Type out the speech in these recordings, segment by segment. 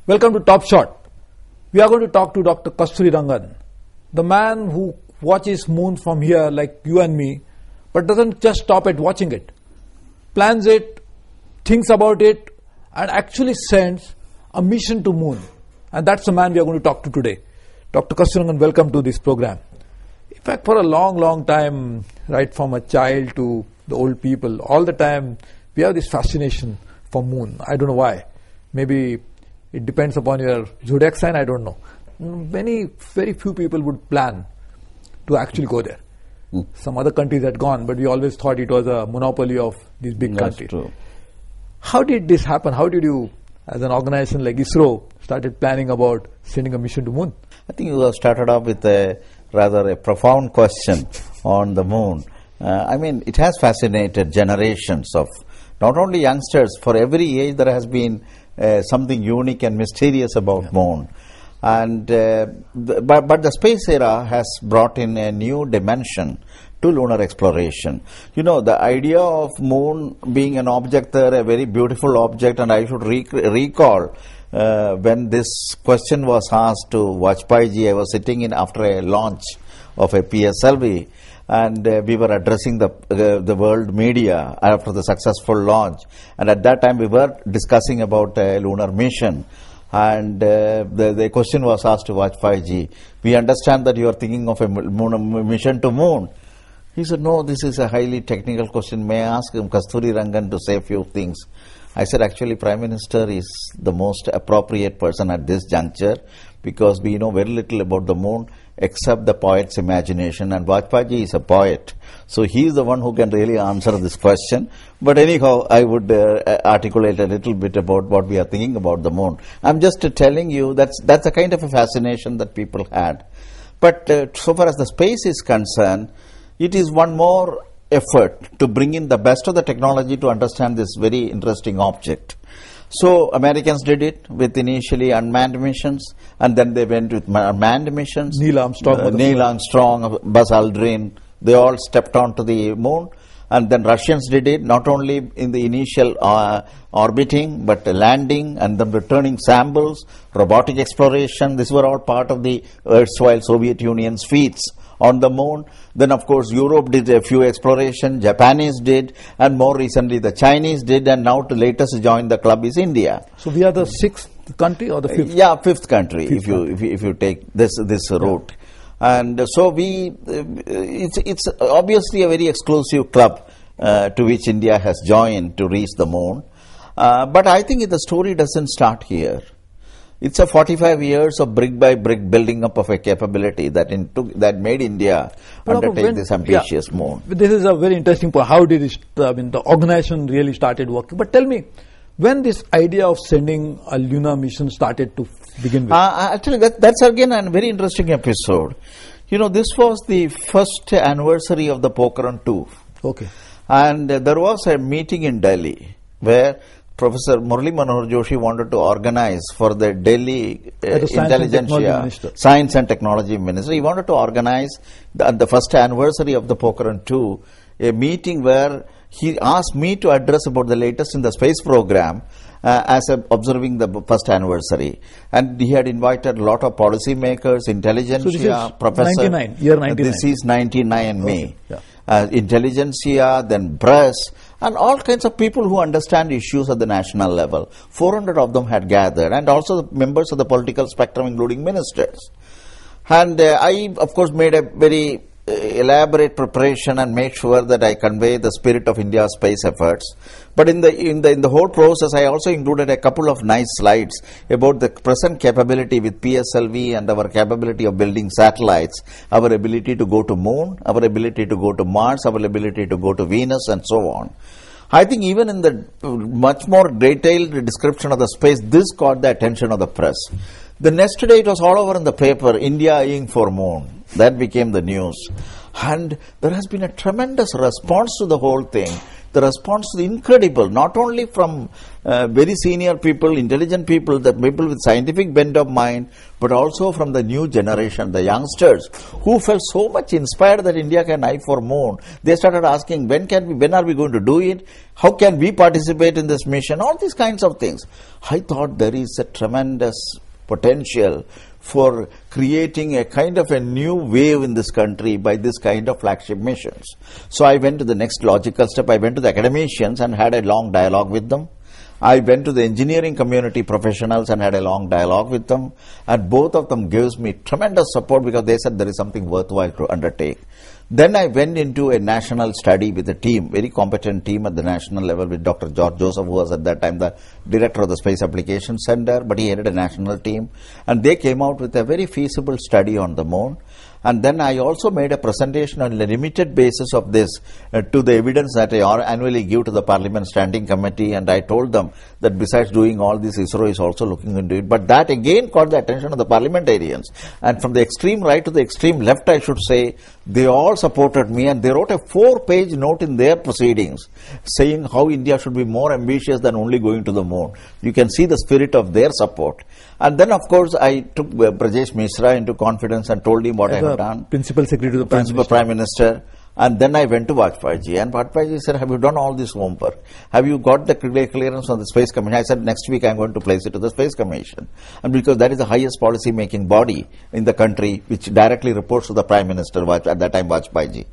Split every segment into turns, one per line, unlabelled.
Welcome to Top Shot. We are going to talk to Dr. Kasturirangan, the man who watches moon from here like you and me, but doesn't just stop at watching it. Plans it, thinks about it, and actually sends a mission to moon. And that's the man we are going to talk to today. Dr. Kasturirangan, welcome to this program. In fact, for a long time, right from a child to the old people, all the time, we have this fascination for moon. I don't know why. Maybe it depends upon your zodiac sign, I don't know. Very few people would plan to actually go there. Some other countries had gone, but we always thought it was a monopoly of these big countries.
True.
How did this happen? How did you, as an organization like ISRO, started planning about sending a mission to moon?
I think you have started off with a rather profound question on the moon. It has fascinated generations of not only youngsters. For every age there has been something unique and mysterious about moon. And but the space era has brought in a new dimension to lunar exploration. You know, the idea of moon being an object there, a very beautiful object, and I should recall when this question was asked to Vajpayee, I was sitting in after a launch of a PSLV, and we were addressing the world media after the successful launch, and at that time we were discussing about a lunar mission. And the question was asked to Vajpayee, we understand that you are thinking of a mission to moon. He said, no, this is a highly technical question. May I ask Kasturirangan to say a few things? I said, actually, Prime Minister is the most appropriate person at this juncture because we know very little about the moon except the poet's imagination, and Vajpayee is a poet. So he is the one who can really answer this question. But anyhow, I would articulate a little bit about what we are thinking about the moon. I'm just telling you that's a kind of a fascination that people had. But so far as the space is concerned, it is one more effort to bring in the best of the technology to understand this very interesting object. So Americans did it with initially unmanned missions, and then they went with manned missions.
Neil Armstrong,
Buzz Aldrin, they all stepped onto the moon. And then Russians did it, not only in the initial orbiting, but landing and then returning samples, robotic exploration. These were all part of the erstwhile Soviet Union's feats on the moon. Then, of course, Europe did a few exploration, Japanese did, and more recently the Chinese did, and now the latest to join the club is India.
So we are the sixth country or the fifth?
Yeah, fifth country, if you take this route. And so it's obviously a very exclusive club to which India has joined to reach the moon. But I think the story doesn't start here. It's a 45 years of brick by brick building up of a capability that made India undertake this ambitious moon.
This is a very interesting point. How did the organization really started working? But tell me, when this idea of sending a lunar mission started to begin with?
Actually, that's again a very interesting episode. You know, this was the first anniversary of the Pokhran 2.
Okay.
And there was a meeting in Delhi where Professor Murali Manohar Joshi wanted to organize for the Delhi Science and Technology Minister. He wanted to organize the first anniversary of the Pokhran 2, a meeting where he asked me to address about the latest in the space program as observing the first anniversary. And he had invited a lot of policymakers, intelligentsia, professors.
Year 99.
This is 99 May.
Okay. Yeah.
Intelligentsia, then press, and all kinds of people who understand issues at the national level. 400 of them had gathered, and also the members of the political spectrum, including ministers. And I, of course, made a very elaborate preparation and made sure that I convey the spirit of India's space efforts. But in the whole process, I also included a couple of nice slides about the present capability with PSLV and our capability of building satellites, our ability to go to moon, our ability to go to Mars, our ability to go to Venus, and so on. I think even in the much more detailed description of the space, this caught the attention of the press. The next day it was all over in the paper, India eyeing for moon. That became the news. And there has been a tremendous response to the whole thing. The response is incredible, not only from very senior people, intelligent people, the people with scientific bent of mind, but also from the new generation, the youngsters, who felt so much inspired that India can eye for moon. They started asking, when are we going to do it? How can we participate in this mission? All these kinds of things. I thought there is a tremendous potential for creating a kind of a new wave in this country by this kind of flagship missions. So I went to the next logical step. I went to the academicians and had a long dialogue with them. I went to the engineering community professionals and had a long dialogue with them, and both of them gives me tremendous support because they said there is something worthwhile to undertake. Then I went into a national study with a team, very competent team at the national level with Dr. George Joseph, who was at that time the director of the Space Application Center, but he headed a national team, and they came out with a very feasible study on the moon. And then I also made a presentation on a limited basis of this to the evidence that I annually give to the Parliament Standing Committee, and I told them that besides doing all this, ISRO is also looking into it. But that again caught the attention of the parliamentarians. And from the extreme right to the extreme left, I should say, they all supported me, and they wrote a 4-page note in their proceedings saying how India should be more ambitious than only going to the moon. You can see the spirit of their support. And then, of course, I took Brajesh Mishra into confidence and told him what I have done.
Principal Secretary to the
Prime Minister. And then I went to Vajpayee, and Vajpayee said, have you done all this homework? Have you got the clearance from the Space Commission? I said, next week I am going to place it to the Space Commission. And because that is the highest policy-making body in the country, which directly reports to the Prime Minister, at that time Vajpayee.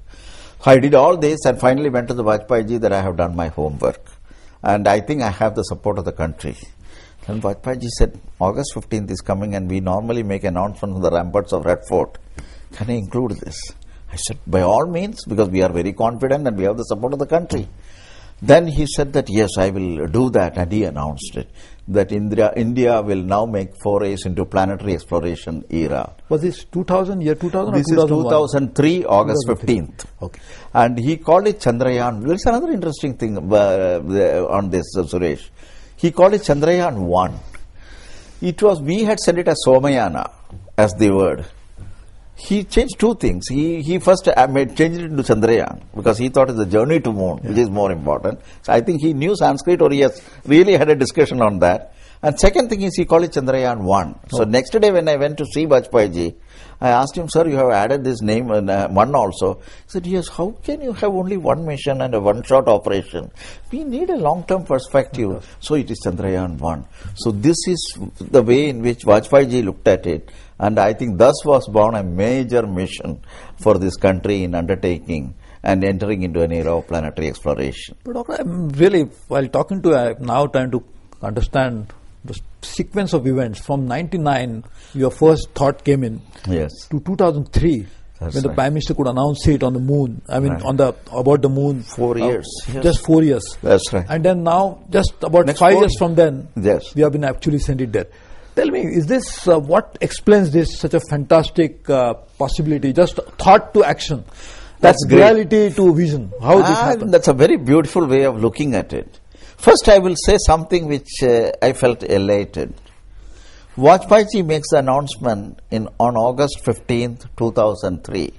I did all this and finally went to the Vajpayee that I have done my homework. And I think I have the support of the country. And Vajpayee said, August 15th is coming and we normally make announcements on the ramparts of Red Fort. Can I include this? I said, by all means, because we are very confident and we have the support of the country. Then he said that, yes, I will do that, and he announced it, that India will now make forays into planetary exploration era.
Was this 2000, year 2000
this
or 2001?
This is 2003, August 15th.
Okay.
And he called it Chandrayaan. There is another interesting thing on this, Suresh. He called it Chandrayaan 1. We had said it as Somayana, as the word. He changed two things. He first changed it into Chandrayaan because he thought it's a journey to moon, which is more important. So I think he knew Sanskrit, or he has really had a discussion on that. And second thing is he called it Chandrayaan 1. So next day when I went to see Vajpayee, I asked him, sir, you have added this name 1 also. He said, yes, how can you have only one mission and a one-shot operation? We need a long-term perspective. So it is Chandrayaan 1. So this is the way in which Vajpayee looked at it. And I think thus was born a major mission for this country in undertaking and entering into an era of planetary exploration.
But Doctor, I'm really, while talking to, I'm now trying to understand the sequence of events. From 99, your first thought came in,
yes,
to 2003,
that's
when the
right.
Prime Minister could announce it on the moon. I mean,
Right.
about the moon.
4 years. Yes.
Just 4 years.
That's right.
And then now, just about
Next
5
4
years from then,
Yes.
we have been actually sent it there. Tell me, is this, what explains this, such a fantastic possibility, just thought to action?
That's great.
Reality to vision. How this happened?
That's a very beautiful way of looking at it. First, I will say something which I felt elated. Vajpayee makes the announcement on August 15th, 2003.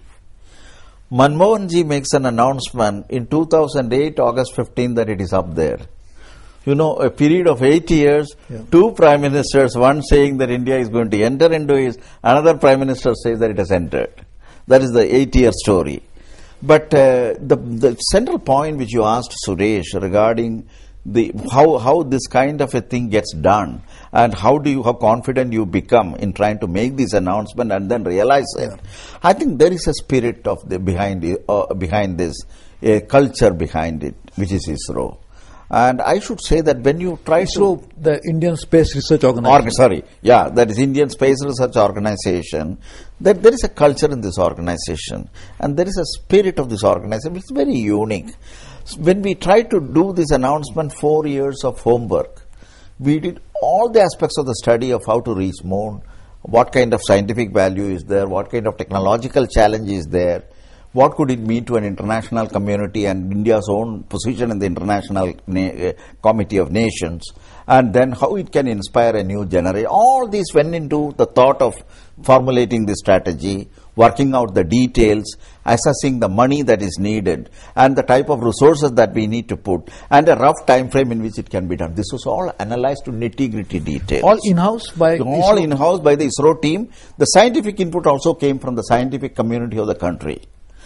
Manmohan ji makes an announcement in 2008, August 15th, that it is up there. You know, a period of 8 years, two prime ministers, one saying that India is going to enter into it, another prime minister says that it has entered. That is the 8-year story. But the central point which you asked, Suresh, regarding how this kind of a thing gets done, and how confident you become in trying to make this announcement and then realize it. I think there is a spirit of behind this, a culture behind it, which is ISRO. And I should say that when you try
ISRO, the Indian Space Research Organization.
That is Indian Space Research Organization. That there is a culture in this organization, and there is a spirit of this organization which is very unique. When we tried to do this announcement, 4 years of homework, we did all the aspects of the study of how to reach moon, what kind of scientific value is there, what kind of technological challenge is there, what could it mean to an international community and India's own position in the International Committee of Nations, and then how it can inspire a new generation. All this went into the thought of formulating this strategy, working out the details, assessing the money that is needed, and the type of resources that we need to put, and a rough time frame in which it can be done. This was all analyzed to nitty-gritty details.
All in-house by
All
ISRO?
in-house by the ISRO team. The scientific input also came from the scientific community of the country.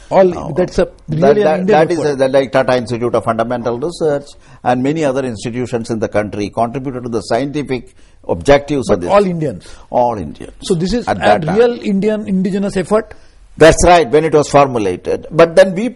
That's a really an Indian
that is
effort.
like Tata Institute of Fundamental Research and many other institutions in the country contributed to the scientific objectives of this.
All Indians.
All Indians.
So this is
at
a
that time.
real Indian indigenous effort?
That's right, when it was formulated. But then we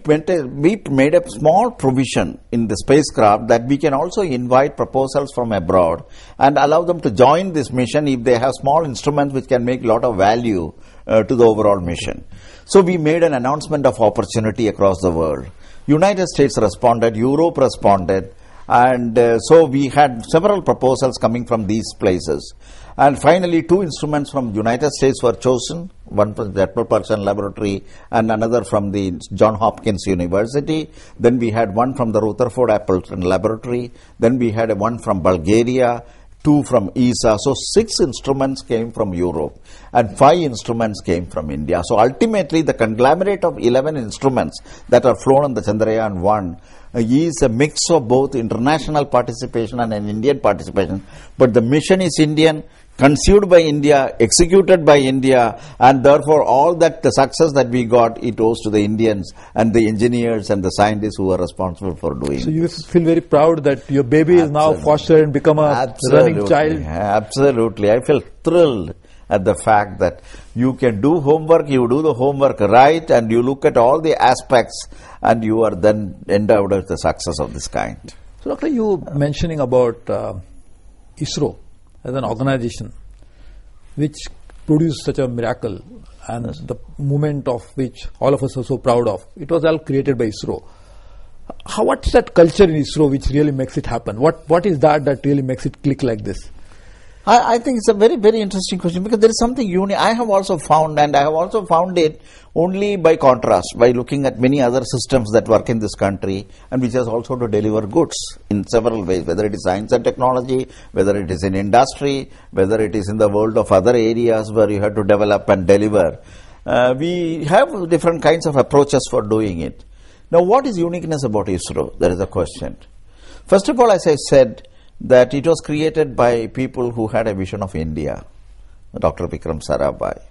made a small provision in the spacecraft that we can also invite proposals from abroad and allow them to join this mission if they have small instruments which can make a lot of value to the overall mission. So we made an announcement of opportunity across the world. United States responded, Europe responded, and so we had several proposals coming from these places. And finally, 2 instruments from United States were chosen, one from the Propulsion Laboratory and another from the Johns Hopkins University. Then we had one from the Rutherford Appleton Laboratory. Then we had one from Bulgaria, 2 from ESA. So 6 instruments came from Europe and 5 instruments came from India. So ultimately, the conglomerate of 11 instruments that are flown on the Chandrayaan-1 is a mix of both international participation and an Indian participation. But the mission is Indian, conceived by India, executed by India, and therefore all that the success that we got, it owes to the Indians and the engineers and the scientists who are responsible for doing.
So you feel very proud that your baby is now fostered and become a running child?
Absolutely. I feel thrilled at the fact that you can do homework, you do the homework right, and you look at all the aspects, and you are then endowed with the success of this kind.
So, Doctor, you mentioning about ISRO as an organization which produced such a miracle, and the movement of which all of us are so proud of. It was all created by ISRO. What's that culture in ISRO which really makes it happen? What is that really makes it click like this?
I think it's a very, very interesting question because there is something unique. I have also found, and I have also found it only by contrast, by looking at many other systems that work in this country and which has also to deliver goods in several ways, whether it is science and technology, whether it is in industry, whether it is in the world of other areas where you have to develop and deliver. We have different kinds of approaches for doing it. Now, what is uniqueness about ISRO? There is a question. First of all, as I said, that it was created by people who had a vision of India, Dr. Vikram Sarabhai.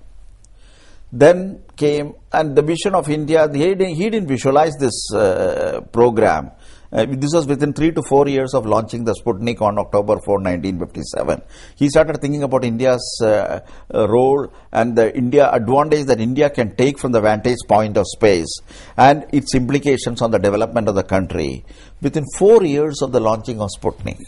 Then came, and the vision of India, he didn't visualize this program. This was within 3 to 4 years of launching the Sputnik on October 4, 1957. He started thinking about India's role and the India advantage that India can take from the vantage point of space and its implications on the development of the country within 4 years of the launching of Sputnik.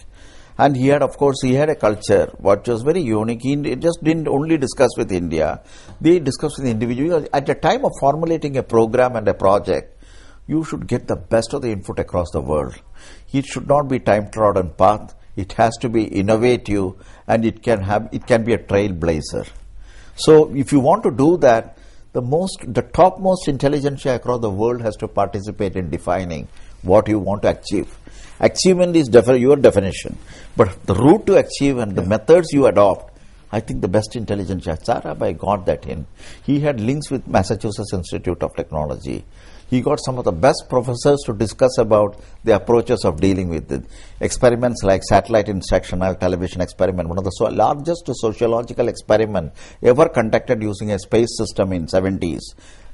And he had, of course, a culture which was very unique. He just didn't only discuss with India. They discussed with the individual. At the time of formulating a program and a project, you should get the best of the input across the world. It should not be time-trodden path. It has to be innovative, and it can be a trailblazer. So, if you want to do that, the topmost intelligentsia across the world has to participate in defining what you want to achieve. Achievement is your definition, but the route to achieve and the methods you adopt, I think the best intelligentsia, Sarabhai got that in. He had links with Massachusetts Institute of Technology. He got some of the best professors to discuss about the approaches of dealing with it. Experiments like satellite instructional television experiment, one of the largest sociological experiment ever conducted using a space system in 70s.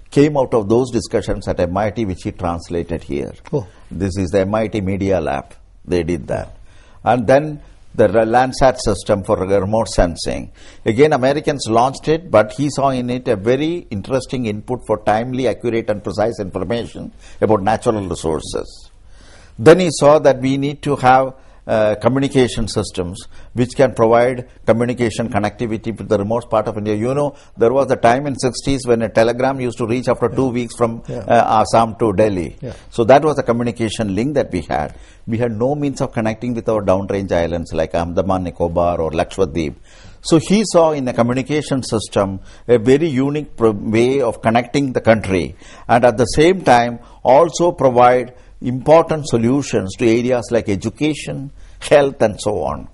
Came out of those discussions at MIT, which he translated here. Oh. This is the MIT Media Lab. They did that. And then the Landsat system for remote sensing. Again, Americans launched it, but he saw in it a very interesting input for timely, accurate and precise information about natural resources. Then he saw that we need to have communication systems which can provide communication connectivity with the remote part of India. You know, there was a time in 60s when a telegram used to reach after 2 weeks from Assam to Delhi. Yeah. So that was the communication link that we had. We had no means of connecting with our downrange islands like Andaman, Nicobar or Lakshadweep. So he saw in a communication system a very unique way of connecting the country and at the same time also provide important solutions to areas like education, health and so on.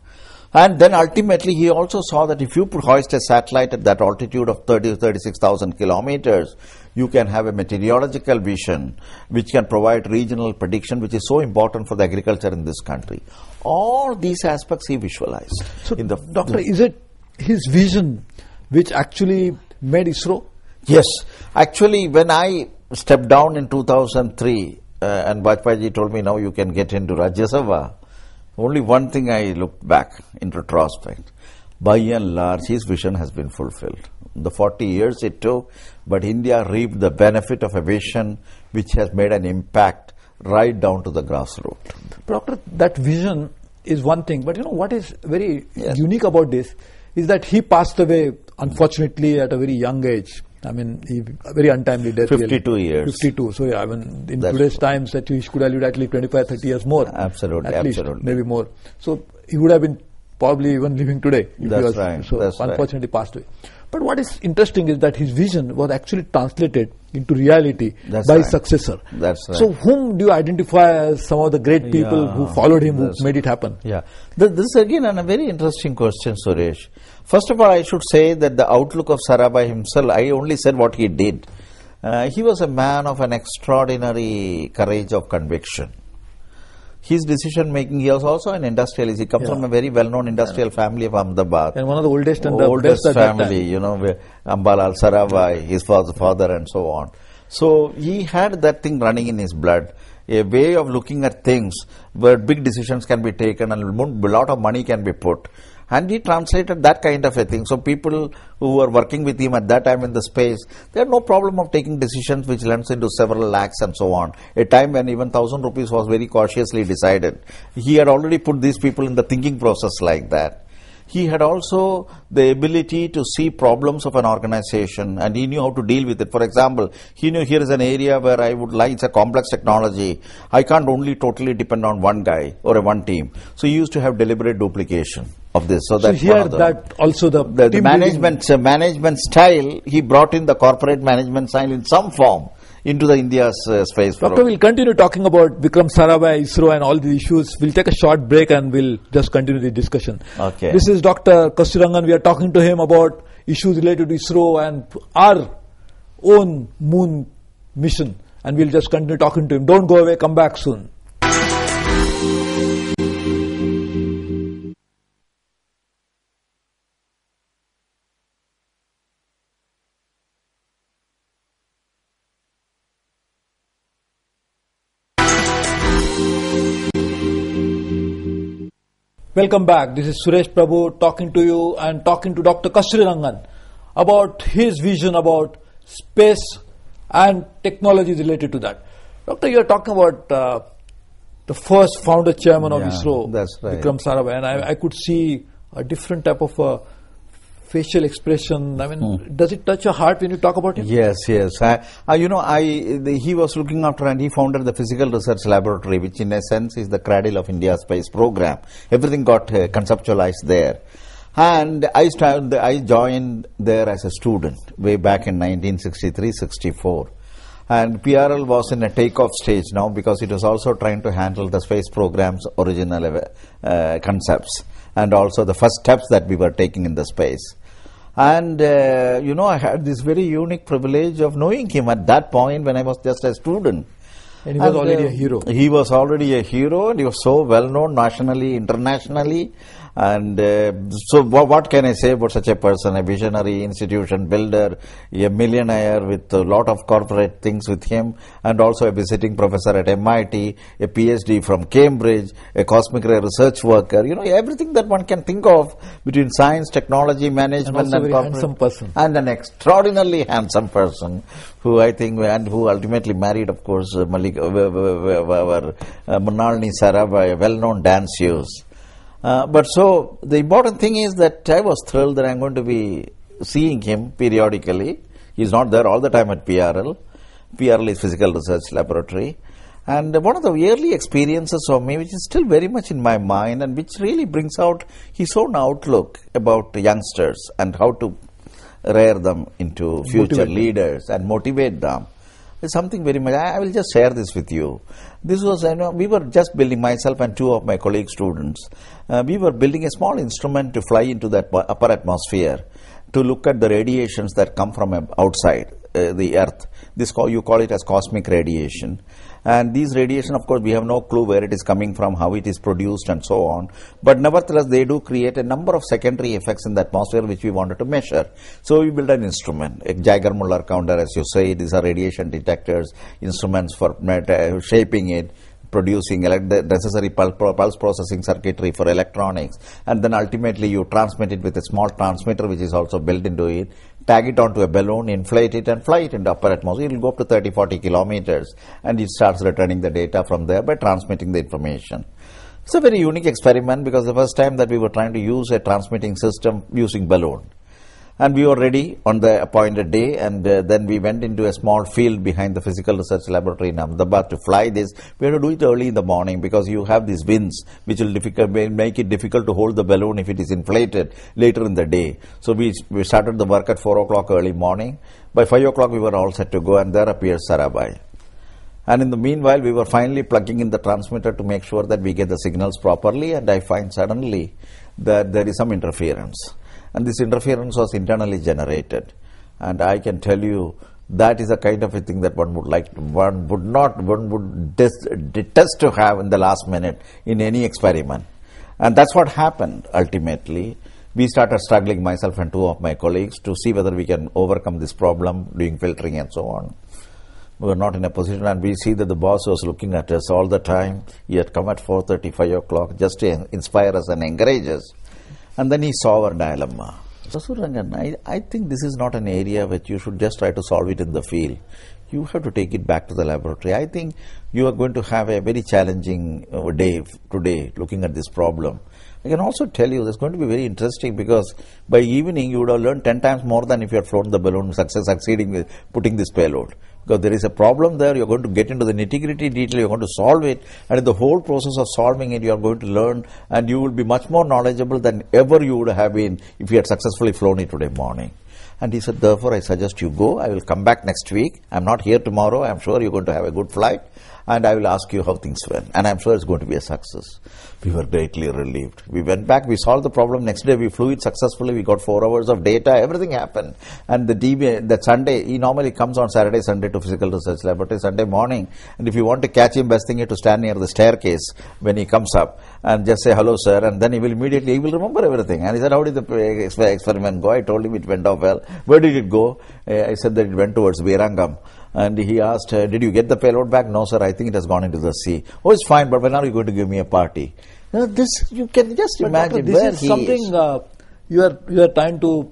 And then ultimately he also saw that if you hoist a satellite at that altitude of 30 to 36,000 kilometers, you can have a meteorological vision which can provide regional prediction, which is so important for the agriculture in this country. All these aspects he visualized.
So, Doctor, is it his vision which actually made ISRO?
Yes. Actually, when I stepped down in 2003, and Vajpayee told me, now you can get into Rajya Sabha, only one thing I looked back in retrospect. By and large, his vision has been fulfilled. The 40 years it took, but India reaped the benefit of a vision which has made an impact right down to the grassroots.
Doctor, that vision is one thing, but you know what is very unique about this is that he passed away, unfortunately, at a very young age. I mean, very untimely death.
52 years.
52. So, yeah, I mean, in today's times, that he could have lived at least 25, 30 years more.
Absolutely,
at
absolutely.
Least, maybe more. So, he would have been probably even living today.
That's right.
So,
that's
unfortunately passed away. But what is interesting is that his vision was actually translated into reality by his successor.
That's right.
So, whom do you identify as some of the great people who followed him, who made it happen?
Yeah. This is again a very interesting question, Suresh. First of all, I should say that the outlook of Sarabhai himself, I only said what he did. He was a man of an extraordinary courage of conviction. His decision making, he was also an industrialist. He comes from a very well-known industrial family of Ahmedabad.
And one of the oldest and the best at
family,
that time.
you know, Ambalal Sarabhai, his father and so on. So he had that thing running in his blood, a way of looking at things where big decisions can be taken and a lot of money can be put. And he translated that kind of a thing. So people who were working with him at that time in the space, they had no problem of taking decisions which lends into several lakhs and so on. A time when even 1,000 rupees was very cautiously decided. He had already put these people in the thinking process like that. He had also the ability to see problems of an organization and he knew how to deal with it. For example, he knew here is an area where I would like, it's a complex technology. I can't only totally depend on one guy or one team. So he used to have deliberate duplication of this. So that's
here that also the
management style, he brought in the corporate management style in some form into the India's space.
Doctor, we'll continue talking about Vikram Sarabhai, ISRO and all the issues. We'll take a short break and we'll just continue the discussion.
Okay.
This is Dr. Kasturirangan. We are talking to him about issues related to ISRO and our own moon mission. And we'll just continue talking to him. Don't go away. Come back soon. Welcome back. This is Suresh Prabhu talking to you and talking to Dr. Kasturirangan about his vision about space and technologies related to that. Doctor, you are talking about the first founder chairman of ISRO,
that's right.
Vikram Sarabhai, and I could see a different type of facial expression. I mean, does it touch your heart when you talk about him?
Yes, yes. He was looking after and he founded the Physical Research Laboratory, which in a sense is the cradle of India's space program. Everything got conceptualized there. And I joined there as a student way back in 1963-64. And PRL was in a takeoff stage now because it was also trying to handle the space program's original concepts and also the first steps that we were taking in the space. And, I had this very unique privilege of knowing him at that point when I was just a student.
And he was already a hero.
He was already a hero and he was so well known nationally, internationally. And so what can I say about such a person? A visionary, institution builder, a millionaire with a lot of corporate things with him, and also a visiting professor at MIT, a PhD from Cambridge, a cosmic ray research worker. Everything that one can think of between science, technology, management,
and also a very handsome person.
And an extraordinarily handsome person who I think, and who ultimately married, of course, Mrinalini Sarabhai, a well-known danceuse. But so the important thing is that I was thrilled that I'm going to be seeing him periodically. He's not there all the time at PRL. PRL is Physical Research Laboratory. And one of the early experiences of me, which is still very much in my mind and which really brings out his own outlook about youngsters and how to rear them into future leaders and motivate them. It's something very much. I will just share this with you. This was, we were just building, myself and two of my colleague students. We were building a small instrument to fly into that upper atmosphere to look at the radiations that come from outside the Earth. You call it as cosmic radiation. And these radiation, of course, we have no clue where it is coming from, how it is produced, and so on. But nevertheless, they do create a number of secondary effects in the atmosphere which we wanted to measure. So we built an instrument, a Jaeger-Muller counter, as you say. These are radiation detectors, instruments for shaping it, producing the necessary pulse processing circuitry for electronics, and then ultimately you transmit it with a small transmitter which is also built into it, tag it onto a balloon, inflate it and fly it into upper atmosphere. It will go up to 30-40 kilometers and it starts returning the data from there by transmitting the information. It's a very unique experiment because the first time that we were trying to use a transmitting system using balloon. And we were ready on the appointed day, and then we went into a small field behind the Physical Research Laboratory in Ahmedabad to fly this. We had to do it early in the morning because you have these winds which will make it difficult to hold the balloon if it is inflated later in the day. So we started the work at 4 o'clock early morning. By 5 o'clock we were all set to go, and there appeared Sarabhai. And in the meanwhile, we were finally plugging in the transmitter to make sure that we get the signals properly, and I find suddenly that there is some interference. And this interference was internally generated. And I can tell you that is a kind of a thing that one would detest to have in the last minute in any experiment. And that's what happened ultimately. We started struggling, myself and two of my colleagues, to see whether we can overcome this problem, doing filtering and so on. We were not in a position, and we see that the boss was looking at us all the time. He had come at 4:30, 5 o'clock just to inspire us and encourage us. And then he saw our dilemma. Kasturirangan, I think this is not an area which you should just try to solve it in the field. You have to take it back to the laboratory. I think you are going to have a very challenging day today looking at this problem. I can also tell you it's going to be very interesting because by evening you would have learned 10 times more than if you had flown the balloon succeeding with putting this payload. Because there is a problem there, you're going to get into the nitty-gritty detail, you're going to solve it, and in the whole process of solving it, you are going to learn, and you will be much more knowledgeable than ever you would have been if you had successfully flown it today morning. And he said, therefore, I suggest you go. I will come back next week. I'm not here tomorrow. I'm sure you're going to have a good flight. And I will ask you how things went. And I'm sure it's going to be a success. We were greatly relieved. We went back. We solved the problem. Next day, we flew it successfully. We got 4 hours of data. Everything happened. And that Sunday, he normally comes on Saturday, Sunday to Physical Research Laboratory, Sunday morning. And if you want to catch him, best thing is to stand near the staircase when he comes up and just say, hello, sir. And then he will remember everything. And he said, how did the experiment go? I told him it went off well. Where did it go? I said that it went towards Virangam. And he asked, did you get the payload back? No, sir, I think it has gone into the sea. Oh, it's fine, but when are you going to give me a party? Now, this, you can just imagine
this
where
is
he
something
is.
You are trying to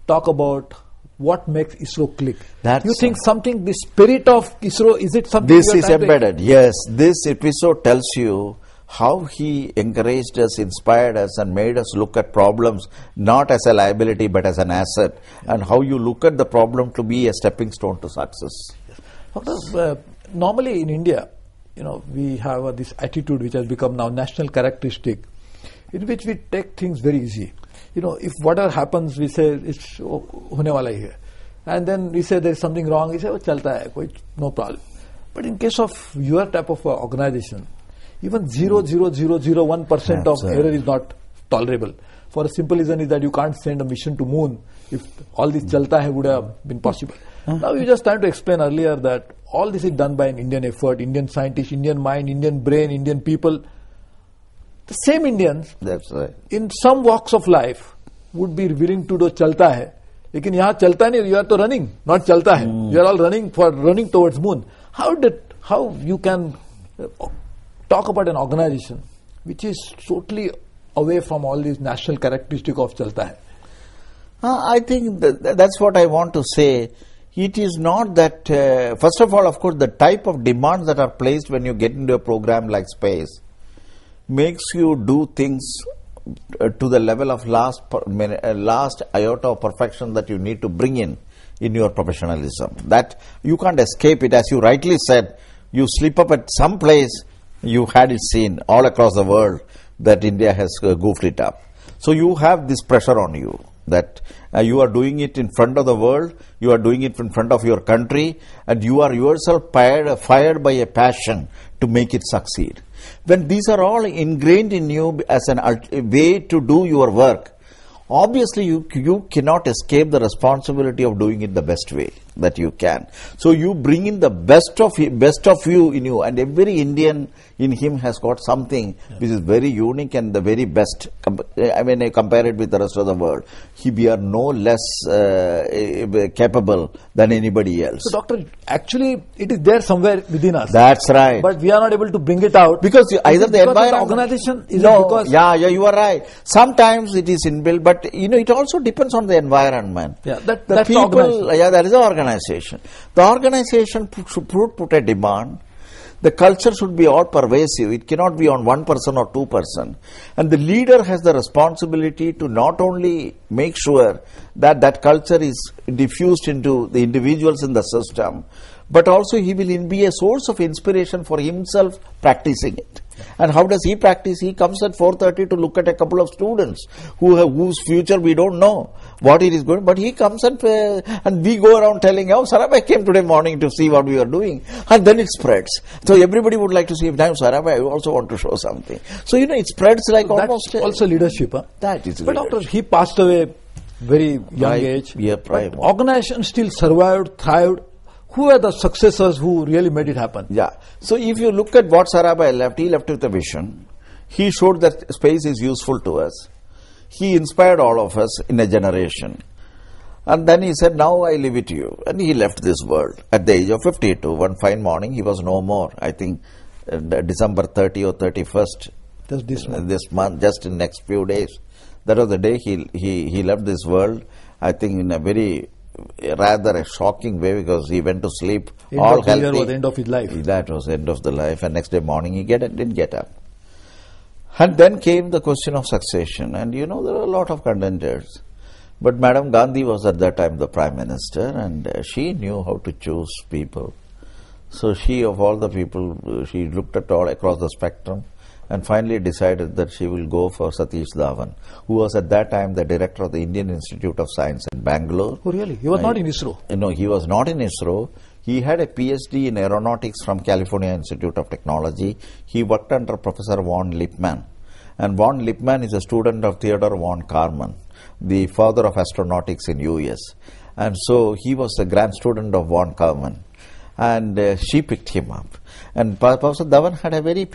talk about what makes ISRO click. You think something, the spirit of ISRO, is it something?
This is embedded, yes. This episode tells you how he encouraged us, inspired us, and made us look at problems not as a liability but as an asset, and how you look at the problem to be a stepping stone to success.
Doctor, normally in India, we have this attitude which has become now national characteristic, in which we take things very easy. If whatever happens, we say it's hone wala hi hai, and then we say there is something wrong. We say, chalta hai, no problem. But in case of your type of organization, even 0.0001% of error is not tolerable. For a simple reason is that you can't send a mission to moon if all this chalta hai would have been possible. Now you just tried to explain earlier that all this is done by an Indian effort, Indian scientists, Indian mind, Indian brain, Indian people. The same Indians,
that's right,
in some walks of life would be willing to do chalta hai. Lekin yahan chalta nahi, you are to running, not chalta hai. You are all running towards moon. How you can talk about an organization which is totally away from all these national characteristics of chalta hai?
I think that's what I want to say. It is not that, first of all, of course, the type of demands that are placed when you get into a program like space makes you do things to the level of last iota of perfection that you need to bring in your professionalism. That you can't escape it. As you rightly said, you slip up at some place, you had it seen all across the world that India has goofed it up. So you have this pressure on you. that you are doing it in front of the world, you are doing it in front of your country, and you are yourself fired by a passion to make it succeed. When these are all ingrained in you as a way to do your work, obviously you cannot escape the responsibility of doing it the best way that you can. So you bring in the best of you in you, and every Indian in him has got something which is very unique and the very best. I mean, I compare it with the rest of the world. We are no less capable than anybody else.
So, doctor, actually, it is there somewhere within us.
That's right.
But we are not able to bring it out
because either the environment,
the organization, is
no,
it because
yeah, you are right. Sometimes it is inbuilt, but it also depends on the environment.
Yeah, that's
people. Yeah, that is the organization. The organization should put a demand. The culture should be all pervasive. It cannot be on 1% or 2%. And the leader has the responsibility to not only make sure that that culture is diffused into the individuals in the system, but also he will be a source of inspiration for himself practicing it. And how does he practice? He comes at 4:30 to look at a couple of students whose future we don't know what it is going. But he comes and we go around telling, "Oh, Sarabhai came today morning to see what we are doing," and then it spreads. So everybody would like to see. Now, Sarabhai, I also want to show something. So it spreads like
so
almost.
That's also leadership. Huh?
That is.
But
leadership.
doctor, he passed away very young age.
Yeah,
but organization still survived, thrived. Who are the successors who really made it happen?
Yeah. So if you look at what Sarabhai left, he left with a vision. He showed that space is useful to us. He inspired all of us in a generation. And then he said, now I leave it to you. And he left this world at the age of 52. One fine morning, he was no more. I think December 30 or 31st.
Just
this month, just in the next few days. That was the day he left this world. I think in a very rather a shocking way, because he went to sleep all healthy.
That was the end of his life.
That was the end of the life, and next day morning he didn't get up. And then came the question of succession, and there were a lot of contenders. But Madam Gandhi was at that time the Prime Minister, and she knew how to choose people. So she, of all the people, she looked at all across the spectrum, and finally decided that she will go for Satish Dhawan, who was at that time the director of the Indian Institute of Science in Bangalore.
Oh, really? He was not in ISRO?
No, he was not in ISRO. He had a PhD in aeronautics from California Institute of Technology. He worked under Professor von Lippmann. And von Lippmann is a student of Theodore von Karman, the father of astronautics in US. And so he was a grand student of von Karman. And she picked him up. And Professor Dhawan had a very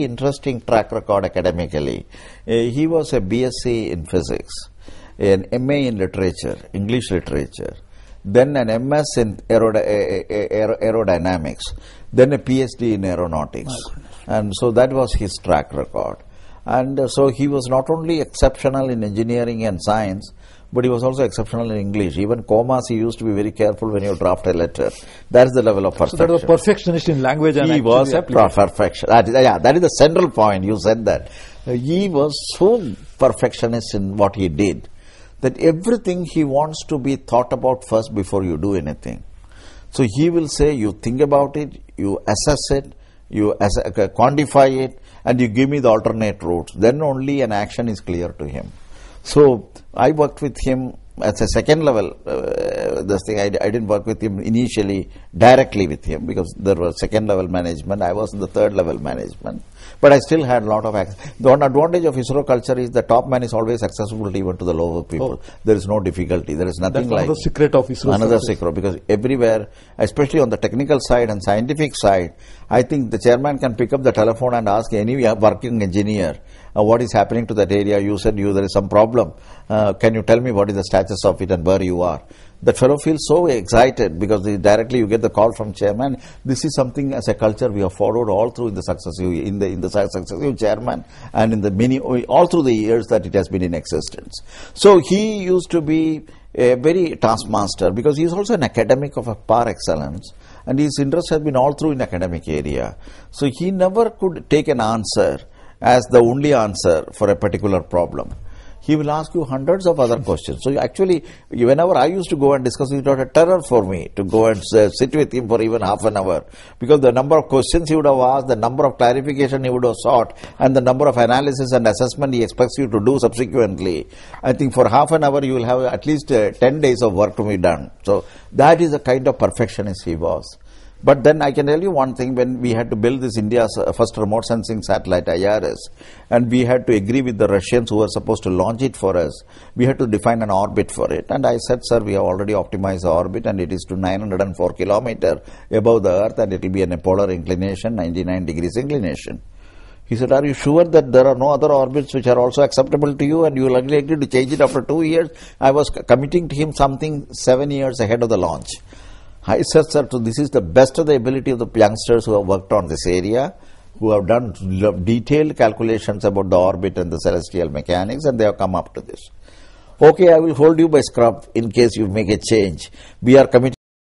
interesting track record academically. He was a BSc in physics, an MA in literature, English literature, then an MS in aerodynamics, then a PhD in aeronautics. And so that was his track record. And so he was not only exceptional in engineering and science, but he was also exceptional in English. Even commas, he used to be very careful when you draft a letter. That is the level of perfection.
So that was perfectionist in language and
he was a perfection. That is the central point. You said that. He was so perfectionist in what he did that everything he wants to be thought about first before you do anything. So he will say, you think about it, you assess it, you quantify it, and you give me the alternate routes. Then only an action is clear to him. So I worked with him as a second level. I didn't work with him initially directly with him, because there was second level management. I was in the third level management. But I still had a lot of access. The one advantage of ISRO culture is the top man is always accessible even to the lower people. Oh. There is no difficulty. There is nothing like...
That's another secret of ISRO.
Another secret, because everywhere, especially on the technical side and scientific side, I think the chairman can pick up the telephone and ask any working engineer, what is happening to that area. You said there is some problem. Can you tell me what is the status of it and where you are? That fellow feels so excited, because directly you get the call from chairman. This is something as a culture we have followed all through in the successive chairman, and in the all through the years that it has been in existence. So he used to be a very taskmaster, because he is also an academic of a par excellence, and his interest has been all through in academic area. So he never could take an answer as the only answer for a particular problem. he will ask you hundreds of other questions. So actually, whenever I used to go and discuss, it was a terror for me to go and sit with him for even half an hour, because the number of questions he would have asked, the number of clarification he would have sought, and the number of analysis and assessment he expects you to do subsequently. I think for half an hour you will have at least 10 days of work to be done. So that is the kind of perfectionist he was. But then I can tell you one thing, when we had to build this India's first remote sensing satellite IRS, and we had to agree with the Russians who were supposed to launch it for us, we had to define an orbit for it. And I said, sir, we have already optimized the orbit, and it is to 904 kilometers above the Earth, and it will be a polar inclination, 99 degrees inclination. He said, are you sure that there are no other orbits which are also acceptable to you, and you will agree to change it after 2 years? I was committing to him something 7 years ahead of the launch. I said, sir, so this is the best of the ability of the youngsters who have worked on this area, who have done detailed calculations about the orbit and the celestial mechanics, and they have come up to this. Okay, I will hold you by scruff in case you make a change. We are committing